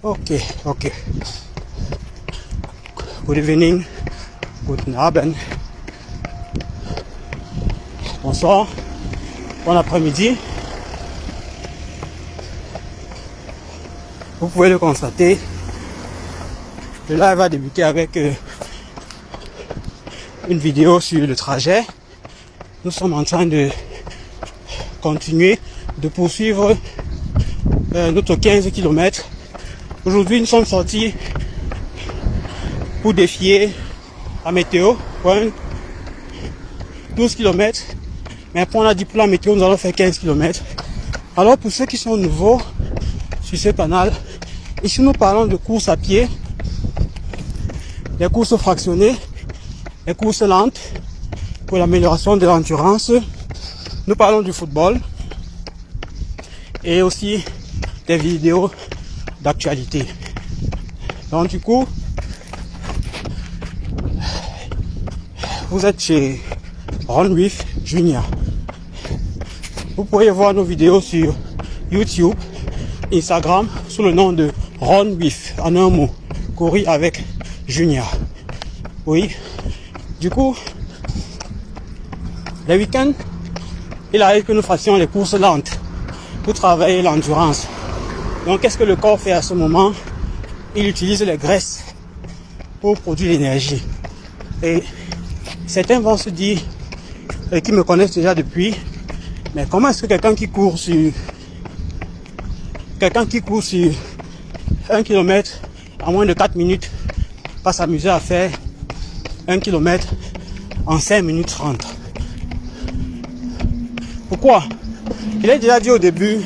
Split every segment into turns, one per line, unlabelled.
Okay. Good evening, guten Abend, bonsoir, bon après-midi. Vous pouvez le constater, le live va débuter avec une vidéo sur le trajet. Nous sommes en train de continuer, de poursuivre notre 15 km. Aujourd'hui, nous sommes sortis pour défier la météo pour un 12 km. Mais après, on a dit pour la météo, nous allons faire 15 km. Alors, pour ceux qui sont nouveaux sur ce canal, ici nous parlons de course à pied, les courses fractionnées, les courses lentes pour l'amélioration de l'endurance. Nous parlons du football et aussi des vidéos d'actualité. Donc du coup, vous êtes chez Ron With Junior. Vous pouvez voir nos vidéos sur YouTube, Instagram, sous le nom de Ron With, en un mot, courir avec Junior. Oui, du coup, les week-ends, il arrive que nous fassions les courses lentes pour travailler l'endurance. Donc, qu'est-ce que le corps fait à ce moment? Il utilise les graisses pour produire l'énergie. Et certains vont se dire, et qui me connaissent déjà depuis, mais comment est-ce que quelqu'un qui court sur 1 km en moins de 4 minutes va s'amuser à faire 1 km en 5 minutes 30? Pourquoi? Je l'ai déjà dit au début,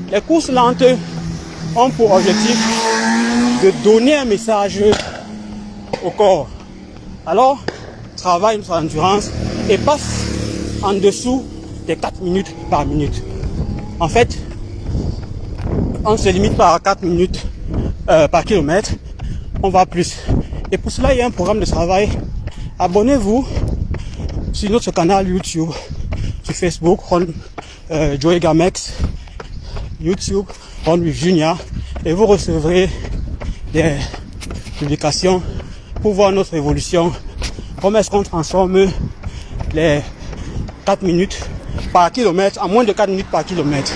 les courses lentes ont pour objectif de donner un message au corps. Alors, travaille notre endurance et passe en dessous des 4 minutes par minute. En fait, on se limite pas à 4 minutes par kilomètre, on va plus. Et pour cela, il y a un programme de travail. Abonnez-vous sur notre canal YouTube, sur Facebook, Joey Gamex, YouTube, Ron With Junior, et vous recevrez des publications pour voir notre évolution. Comment est-ce qu'on transforme les 4 minutes par kilomètre en moins de 4 minutes par kilomètre.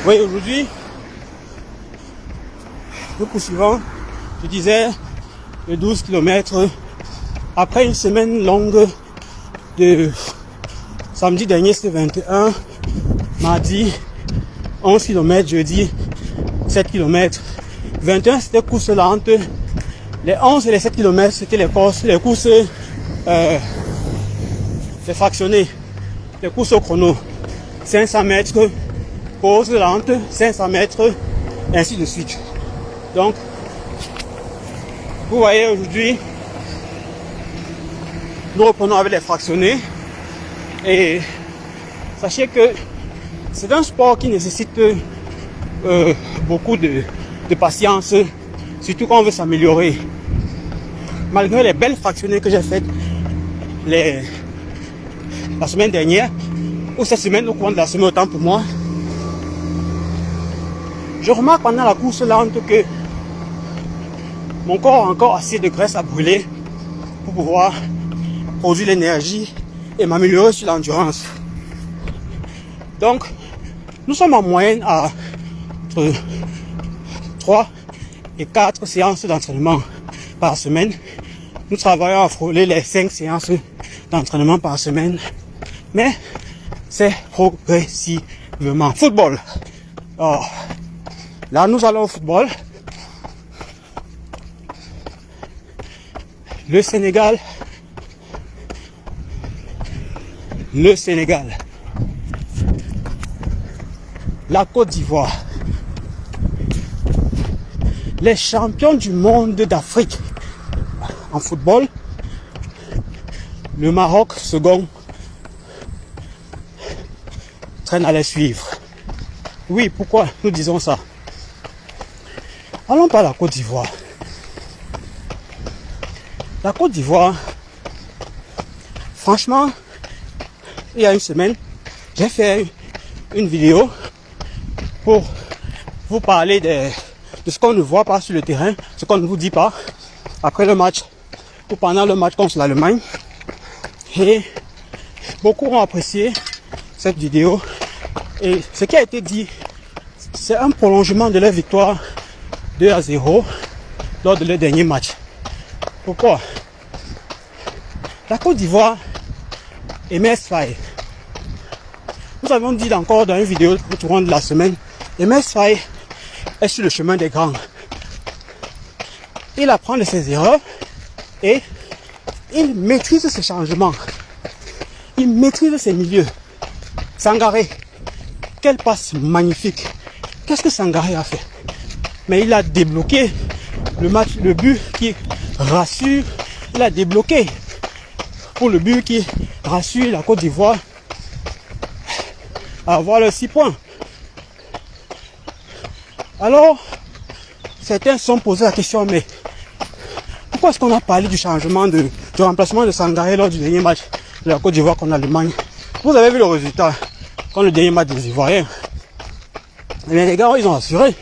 Oui, aujourd'hui, nous poursuivons, je disais, le 12 km après une semaine longue de samedi dernier, c'était 21, mardi 11 km, jeudi 7 km, 21 c'était course lente, les 11 et les 7 km c'était les courses c'est fractionné, les courses au chrono, 500 mètres, pause lente, 500 mètres, et ainsi de suite. Donc, vous voyez aujourd'hui, nous reprenons avec les fractionnés, et sachez que c'est un sport qui nécessite beaucoup de patience, surtout quand on veut s'améliorer. Malgré les belles fractionnées que j'ai faites la semaine dernière, ou cette semaine, au cours de la semaine, autant pour moi, je remarque pendant la course lente que mon corps a encore assez de graisse à brûler pour pouvoir produire l'énergie et m'améliorer sur l'endurance. Donc, nous sommes en moyenne à entre 3 et 4 séances d'entraînement par semaine. Nous travaillons à frôler les 5 séances d'entraînement par semaine. Mais c'est progressivement. Football. Alors, là, nous allons au football. Le Sénégal. La Côte d'Ivoire. Les champions du monde d'Afrique en football. Le Maroc, second, traîne à les suivre. Oui, pourquoi nous disons ça? Allons par la Côte d'Ivoire. La Côte d'Ivoire, franchement, il y a une semaine, j'ai fait une vidéo pour vous parler de ce qu'on ne voit pas sur le terrain, ce qu'on ne vous dit pas après le match ou pendant le match contre l'Allemagne. Et beaucoup ont apprécié cette vidéo. Et ce qui a été dit, c'est un prolongement de leur victoire 2-0 lors de leur dernier match. Pourquoi? La Côte d'Ivoire et MS Faye. Nous avons dit encore dans une vidéo au tournant de la semaine, MS Faye est sur le chemin des grands. Il apprend de ses erreurs et il maîtrise ses changements. Il maîtrise ses milieux. Sangaré, quelle passe magnifique. Qu'est-ce que Sangaré a fait? Mais il a débloqué le match, le but qui rassure. Il a débloqué pour le but qui rassure la Côte d'Ivoire à avoir les 6 points. Alors, certains se sont posé la question, mais pourquoi est-ce qu'on a parlé du changement du remplacement de Sangaré lors du dernier match de la Côte d'Ivoire contre l'Allemagne? Vous avez vu le résultat contre le dernier match des Ivoiriens. Mais les gars, ils ont assuré.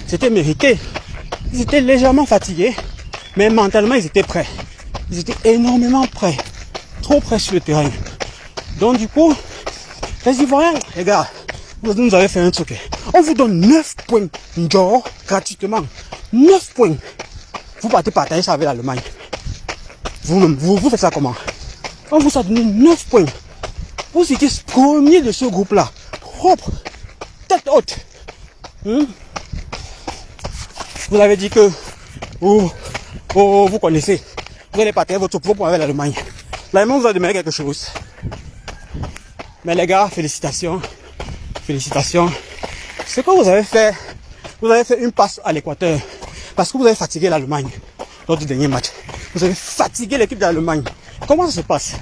C'était mérité. Ils étaient légèrement fatigués, mais mentalement, ils étaient prêts. Ils étaient énormément prêts. Trop prêts sur le terrain. Donc du coup, les Ivoiriens, les gars, vous nous avez fait un truc. On vous donne 9 points d'or gratuitement. 9 points. Vous partez partager ça avec l'Allemagne. Vous-même, vous faites ça comment? On vous a donné 9 points. Vous étiez premier de ce groupe-là. Propre. Tête haute. Vous avez dit que vous connaissez. Vous allez partager votre propre avec l'Allemagne. L'Allemagne vous a demandé quelque chose. Mais les gars, félicitations. Félicitations. Ce que vous avez fait une passe à l'Équateur. Parce que vous avez fatigué l'Allemagne lors du dernier match. Vous avez fatigué l'équipe d'Allemagne. Comment ça se passe?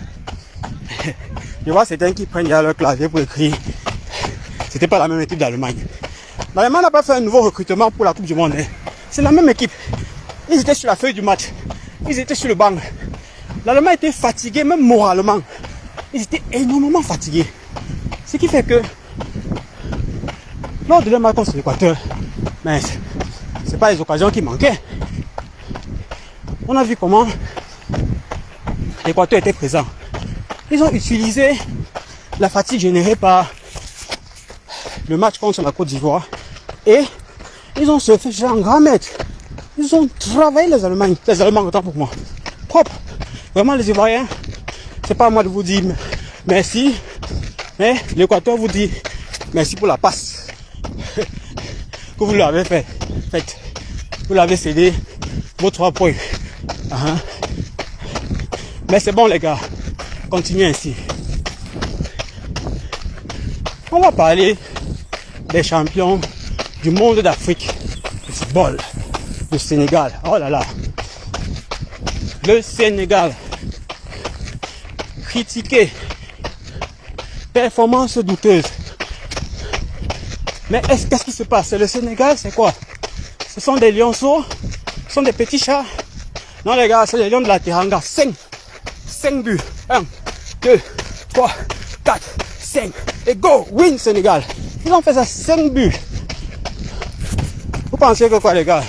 Je vois certains qui prennent leur clavier pour écrire. C'était pas la même équipe d'Allemagne. L'Allemagne n'a pas fait un nouveau recrutement pour la Coupe du Monde. C'est la même équipe. Ils étaient sur la feuille du match. Ils étaient sur le banc. L'Allemagne était fatigué, même moralement. Ils étaient énormément fatigués. Ce qui fait que lors de leur match contre l'Équateur, mais c'est pas les occasions qui manquaient. On a vu comment l'Équateur était présent. Ils ont utilisé la fatigue générée par le match contre la Côte d'Ivoire et ils ont se fait en grand maître. Ils ont travaillé les Allemands autant pour moi. Propre. Vraiment les Ivoiriens, c'est pas à moi de vous dire merci, mais l'Équateur vous dit merci pour la passe que vous l'avez fait. Vous l'avez cédé vos 3 points. Mais c'est bon les gars, continuez ainsi. On va parler des champions du monde d'Afrique de football, le Sénégal. Oh là là, le Sénégal, critiqué, performance douteuse. Mais qu'est-ce qui se passe? Le Sénégal, c'est quoi? Ce sont des lionceaux? Ce sont des petits chats? Non les gars, c'est les lions de la Teranga. 5 buts. 1, 2, 3, 4, 5. Et go! Win Sénégal. Ils ont fait ça 5 buts. Vous pensez que quoi les gars?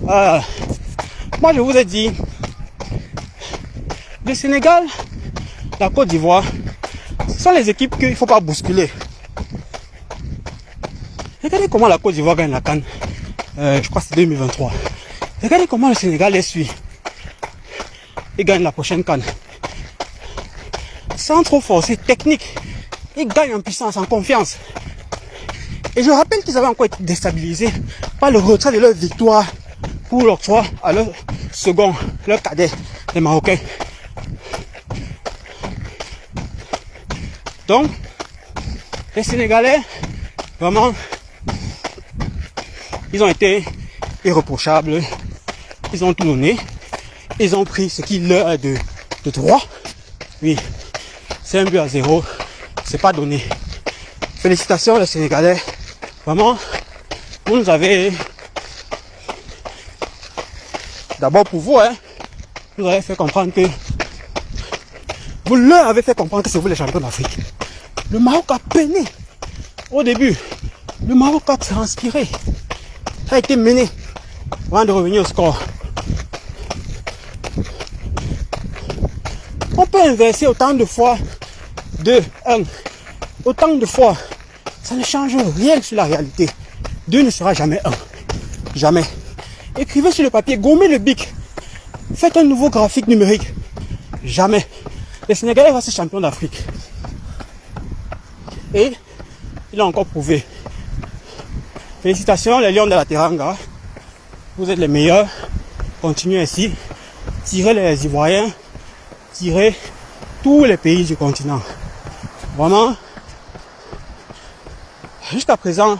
Moi je vous ai dit, le Sénégal, la Côte d'Ivoire, ce sont les équipes qu'il ne faut pas bousculer. Regardez comment la Côte d'Ivoire gagne la CAN. Je crois que c'est 2023. Regardez comment le Sénégal les suit. Il gagne la prochaine CAN. Sans trop forcer, technique. Ils gagnent en puissance, en confiance. Et je rappelle qu'ils avaient encore été déstabilisés par le retrait de leur victoire pour l'octroi à leur second, leur cadet, les Marocains. Donc, les Sénégalais, vraiment, ils ont été irréprochables. Ils ont tout donné. Ils ont pris ce qui leur est de droit. Oui, c'est 1-0. C'est pas donné. Félicitations les Sénégalais. Vraiment, vous nous avez... D'abord pour vous, vous avez fait comprendre que... Vous leur avez fait comprendre que c'est vous les champions d'Afrique. Le Maroc a peiné. Au début, le Maroc a transpiré, a été mené avant de revenir au score. On peut inverser autant de fois 2, 1, autant de fois. Ça ne change rien sur la réalité. 2 ne sera jamais 1. Jamais. Écrivez sur le papier, gommez le bic. Faites un nouveau graphique numérique. Jamais. Les Sénégalais restent champions d'Afrique. Et il a encore prouvé. Félicitations les Lions de la Teranga. Vous êtes les meilleurs. Continuez ainsi. Tirez les Ivoiriens. Tirez tous les pays du continent. Vraiment. Jusqu'à présent,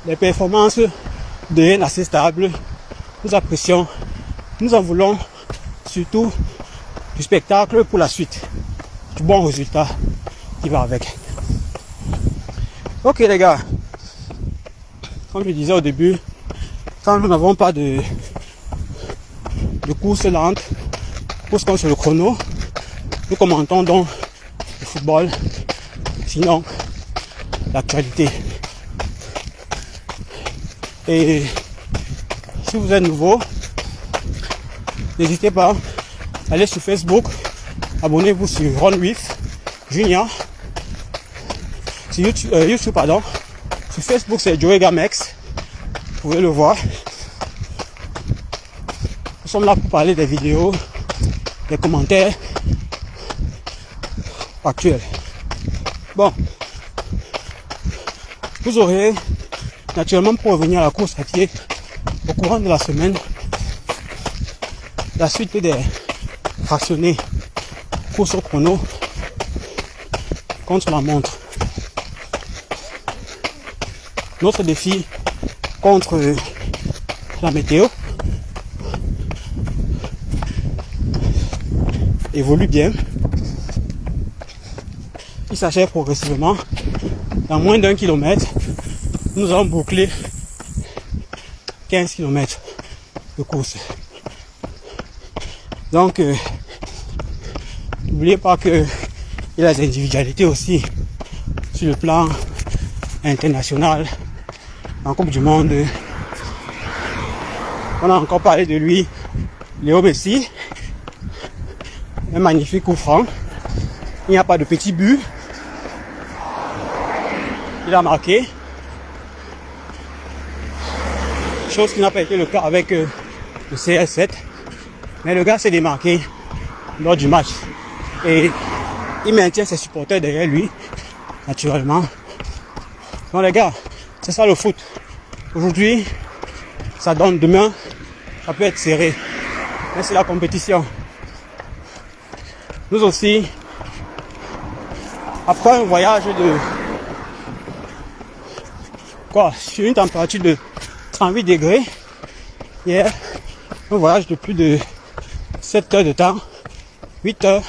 les performances deviennent assez stables. Nous apprécions. Nous en voulons surtout du spectacle pour la suite. Du bon résultat qui va avec. Ok les gars. Comme je disais au début, quand nous n'avons pas de course lente, course comme sur le chrono, nous commentons donc le football, sinon l'actualité. Et si vous êtes nouveau, n'hésitez pas à aller sur Facebook, abonnez-vous sur Ron Wif Junior, sur YouTube, pardon. Sur Facebook c'est Joey Gamex, vous pouvez le voir. Nous sommes là pour parler des vidéos, des commentaires actuels. Bon, vous aurez naturellement, pour revenir à la course à pied au courant de la semaine, la suite des fractionnés course au chrono contre la montre. Notre défi contre la météo évolue bien. Il s'achève progressivement. Dans moins d'1 kilomètre, nous allons boucler 15 km de course. Donc, n'oubliez pas que il y a des individualités aussi sur le plan international. En Coupe du Monde, on a encore parlé de lui, Léo Messi, un magnifique coup franc. Il n'y a pas de petit but. Il a marqué. Chose qui n'a pas été le cas avec le CS7. Mais le gars s'est démarqué lors du match. Et il maintient ses supporters derrière lui, naturellement. Donc les gars, c'est ça le foot. Aujourd'hui, ça donne, demain, ça peut être serré. Mais c'est la compétition. Nous aussi, après un voyage sur une température de 38 degrés, hier, un voyage de plus de 7 heures de temps, 8 heures.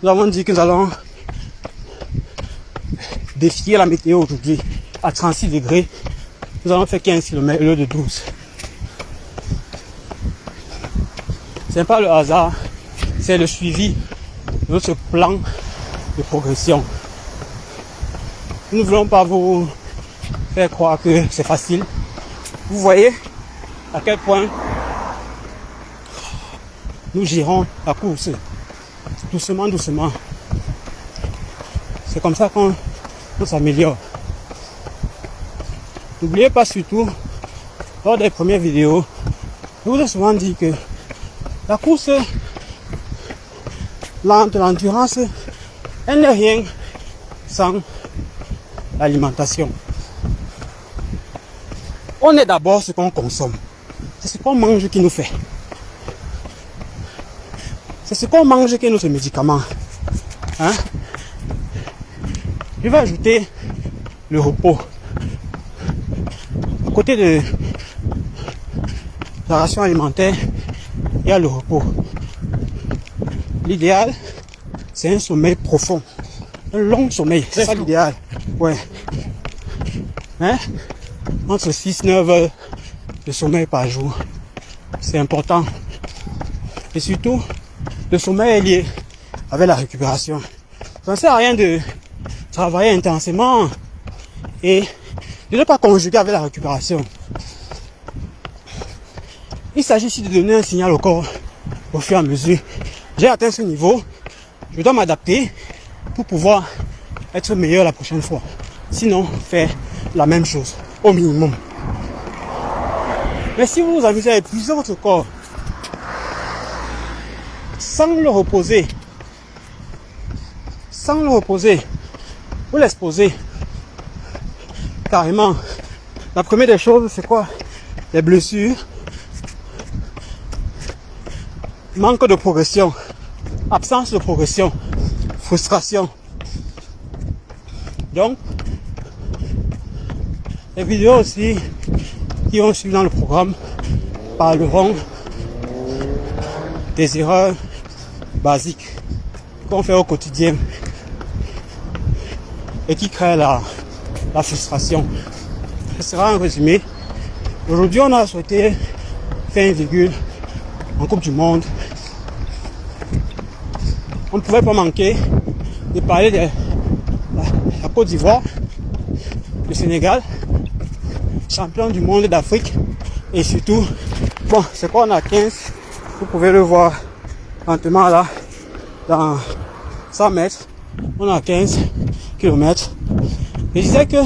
Nous avons dit que nous allons défier la météo aujourd'hui à 36 degrés. Nous allons faire 15 km au lieu de 12. Ce n'est pas le hasard, c'est le suivi de notre plan de progression. Nous ne voulons pas vous faire croire que c'est facile. Vous voyez à quel point nous gérons la course doucement, doucement. C'est comme ça qu'on s'améliore. N'oubliez pas surtout, lors des premières vidéos, je vous ai souvent dit que la course lente, l'endurance, elle n'est rien sans l'alimentation. On est d'abord ce qu'on consomme. C'est ce qu'on mange qui nous fait. C'est ce qu'on mange qui est notre médicament. Hein? Je vais ajouter le repos. À côté de la ration alimentaire, il y a le repos. L'idéal, c'est un sommeil profond. Un long sommeil. C'est ça l'idéal. Ouais. Hein? Entre 6-9 heures de sommeil par jour. C'est important. Et surtout, le sommeil est lié avec la récupération. Ça ne sert à rien de travailler intensément et de ne pas conjuguer avec la récupération. Il s'agit ici de donner un signal au corps au fur et à mesure. J'ai atteint ce niveau, je dois m'adapter pour pouvoir être meilleur la prochaine fois. Sinon, faire la même chose, au minimum. Mais si vous vous amusez à épuiser votre corps, sans le reposer, vous l'exposez carrément. La première des choses, c'est quoi? Les blessures, manque de progression, absence de progression, frustration. Donc, les vidéos aussi qui vont suivre dans le programme parleront des erreurs basiques qu'on fait au quotidien et qui créent la frustration. Ce sera un résumé. Aujourd'hui, on a souhaité faire une virgule en Coupe du Monde. On ne pouvait pas manquer de parler de la Côte d'Ivoire, le Sénégal, champion du monde d'Afrique, et surtout, bon, c'est quoi, on a 15, vous pouvez le voir lentement là, dans 100 mètres, on a 15 km. Je disais que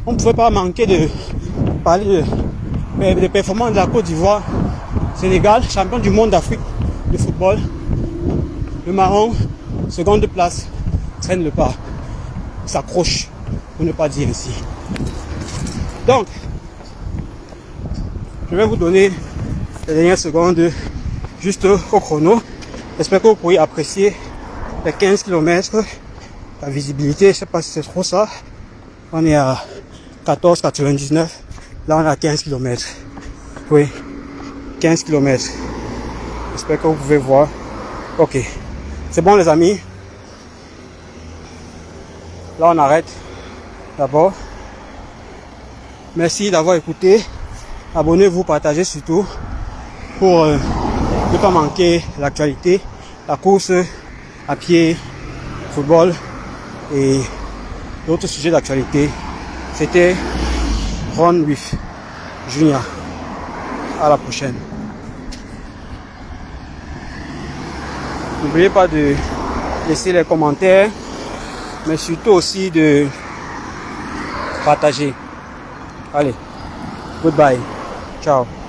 on ne pouvait pas manquer de parler de performances de la Côte d'Ivoire, Sénégal, champion du monde d'Afrique de football. Le Maroc, seconde place, traîne le pas, s'accroche, pour ne pas dire ainsi. Donc, je vais vous donner les dernières secondes juste au chrono. J'espère que vous pourrez apprécier les 15 km. La visibilité, je ne sais pas si c'est trop ça. On est à 14,99. Là, on est à 15 km. Oui, 15 km. J'espère que vous pouvez voir. Ok, c'est bon les amis. Là, on arrête d'abord. Merci d'avoir écouté. Abonnez-vous, partagez surtout pour ne pas manquer l'actualité, la course à pied, football et d'autres sujets d'actualité. C'était Ron with Junior. À la prochaine. N'oubliez pas de laisser les commentaires, mais surtout aussi de partager. Allez, goodbye. Ciao.